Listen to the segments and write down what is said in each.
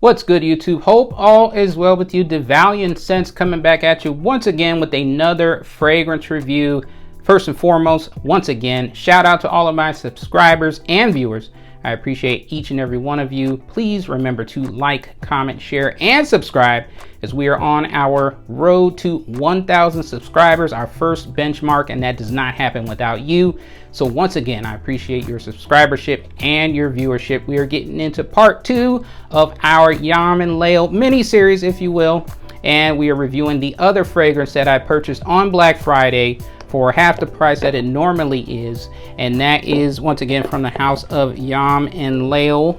What's good, YouTube? Hope all is well with you. DeValiant Scents coming back at you once again with another fragrance review. First and foremost, once again, shout out to all of my subscribers and viewers. I appreciate each and every one of you. Please remember to like, comment, share, and subscribe as we are on our road to 1,000 subscribers, our first benchmark, and that does not happen without you. So once again, I appreciate your subscribership and your viewership. We are getting into part 2 of our Yom Layl mini series, if you will, and we are reviewing the other fragrance that I purchased on Black Friday for half the price that it normally is, and that is once again from the house of Yom Layl.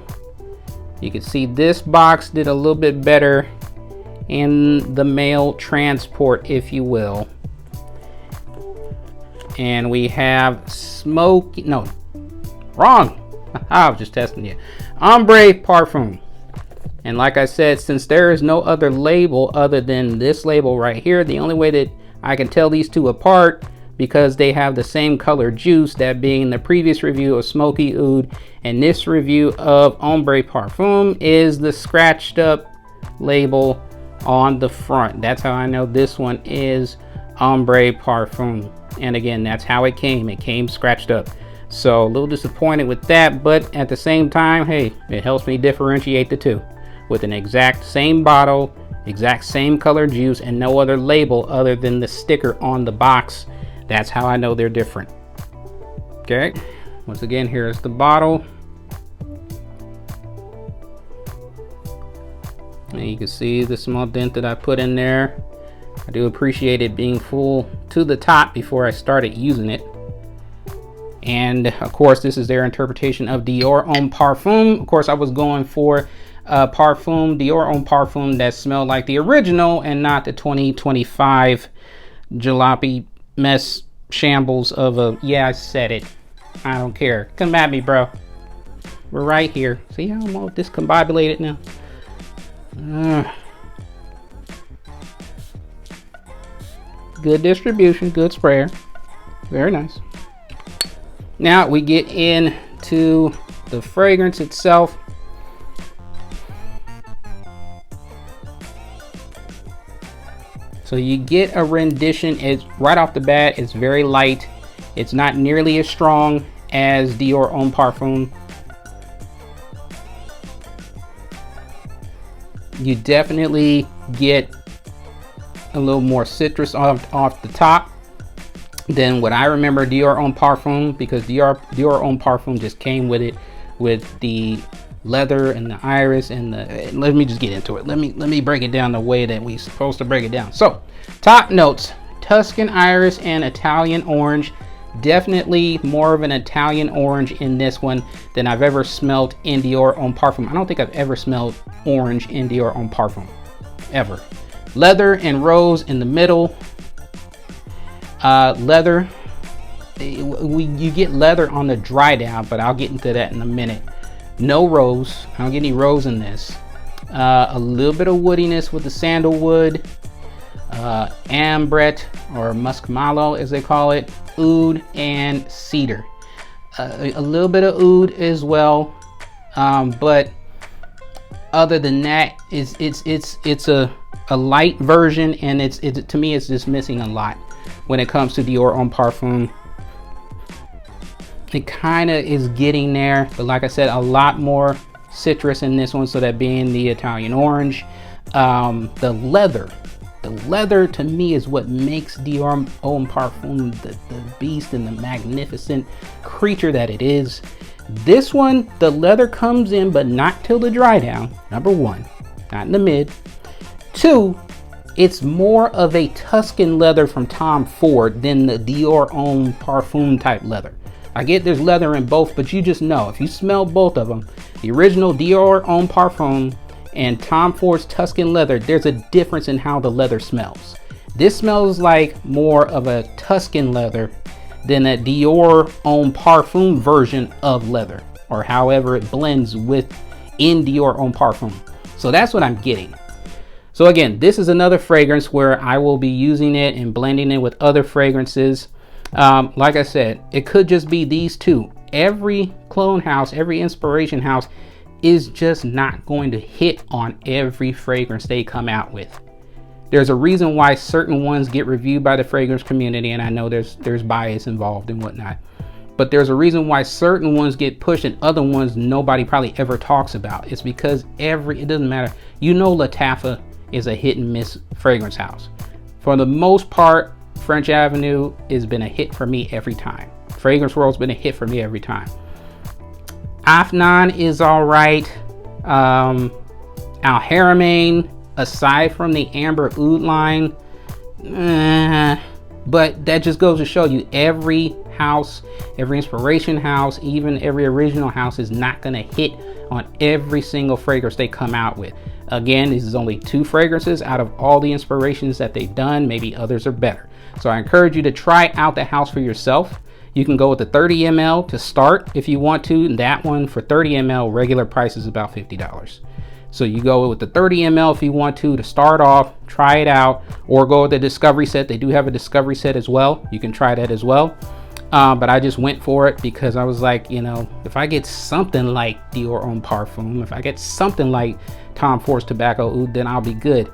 You can see this box did a little bit better in the mail transport, if you will. And we have smoky, no, wrong. I was just testing you. Hombre Parfum. And like I said, since there is no other label other than this label right here, the only way that I can tell these two apart, because they have the same color juice, that being the previous review of Smoky Oud and this review of Hombre Parfum, is the scratched up label on the front. That's how I know this one is Hombre Parfum. And again, that's how it came scratched up. So a little disappointed with that, but at the same time, hey, it helps me differentiate the two with an exact same bottle, exact same color juice, and no other label other than the sticker on the box. That's how I know they're different. Okay, once again, here's the bottle. And you can see the small dent that I put in there. I do appreciate it being full to the top before I started using it. And of course, this is their interpretation of Dior Homme Parfum. Of course, I was going for Dior Homme Parfum that smelled like the original and not the 2025 jalopy mess shambles of a, yeah, I said it. I don't care. Come at me, bro. We're right here. See how I'm all discombobulated now? Good distribution, good sprayer. Very nice. Now we get into the fragrance itself. So you get a rendition. It's right off the bat, it's very light. It's not nearly as strong as Dior Homme Parfum. You definitely get a little more citrus off the top than what I remember Dior Homme Parfum, because Dior Homme Parfum just came with it, with the leather and the iris and the, let me just get into it. Let me break it down the way that we're supposed to break it down. So top notes: Tuscan iris and Italian orange. Definitely more of an Italian orange in this one than I've ever smelled in Dior Homme Parfum. I don't think I've ever smelled orange in Dior Homme Parfum, ever. Leather and rose in the middle. Leather, you get leather on the dry down, but I'll get into that in a minute. No rose. I don't get any rose in this. A little bit of woodiness with the sandalwood, ambret or muskmallow as they call it, oud, and cedar. A little bit of oud as well, but other than that, it's a light version, and it's to me it's just missing a lot when it comes to Dior Homme Parfum. It kind of is getting there, but like I said, a lot more citrus in this one, so that being the Italian orange. The leather to me is what makes Dior Homme Parfum the beast and the magnificent creature that it is. This one, the leather comes in, but not till the dry down. Number one, not in the mid. Two, it's more of a Tuscan leather from Tom Ford than the Dior Homme Parfum type leather. I get there's leather in both, but you just know, if you smell both of them, the original Dior Homme Parfum and Tom Ford's Tuscan leather, there's a difference in how the leather smells. This smells like more of a Tuscan leather than a Dior Homme Parfum version of leather, or however it blends with in Dior Homme Parfum. So that's what I'm getting. So again, this is another fragrance where I will be using it and blending it with other fragrances. Like I said, it could just be these two. Every clone house, every inspiration house is just not going to hit on every fragrance they come out with. There's a reason why certain ones get reviewed by the fragrance community, and I know there's bias involved and whatnot, but there's a reason why certain ones get pushed and other ones nobody probably ever talks about. It's because it doesn't matter. You know, Lattafa is a hit and miss fragrance house. For the most part, French Avenue has been a hit for me every time. Fragrance World's been a hit for me every time. Afnan is all right. Al Haramain, aside from the Amber Oud line, but that just goes to show you every house, every inspiration house, even every original house is not going to hit on every single fragrance they come out with. Again, this is only 2 fragrances out of all the inspirations that they've done. Maybe others are better. So I encourage you to try out the house for yourself. You can go with the 30 ml to start if you want to. And that one for 30 ml, regular price is about $50. So you go with the 30 ml if you want to start off, try it out, or go with the discovery set. They do have a discovery set as well. You can try that as well. But I just went for it because I was like, you know, if I get something like Dior Hombre Parfum, if I get something like Tom Ford's Tobacco Oud, then I'll be good.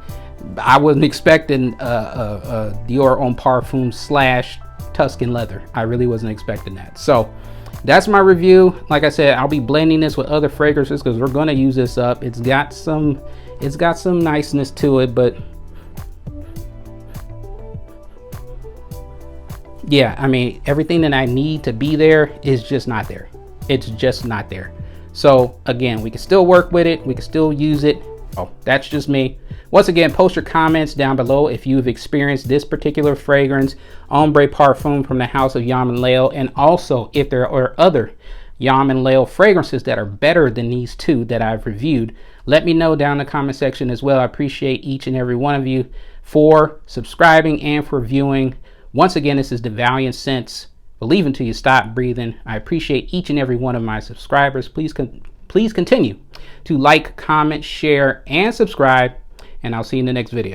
I wasn't expecting Dior Hombre Parfum / Tuscan leather. I really wasn't expecting that. So that's my review. Like I said, I'll be blending this with other fragrances because we're going to use this up. It's got some niceness to it, but yeah, I mean, everything that I need to be there is just not there. It's just not there. So again, we can still work with it. We can still use it. Oh, that's just me. Once again, post your comments down below if you've experienced this particular fragrance, Hombre Parfum from the house of Yom Layl, and also if there are other Yom Layl fragrances that are better than these 2 that I've reviewed. Let me know down in the comment section as well. I appreciate each and every one of you for subscribing and for viewing. Once again, this is the Valiant Scents. Believe until you stop breathing. I appreciate each and every one of my subscribers. Please continue to like, comment, share, and subscribe. And I'll see you in the next video.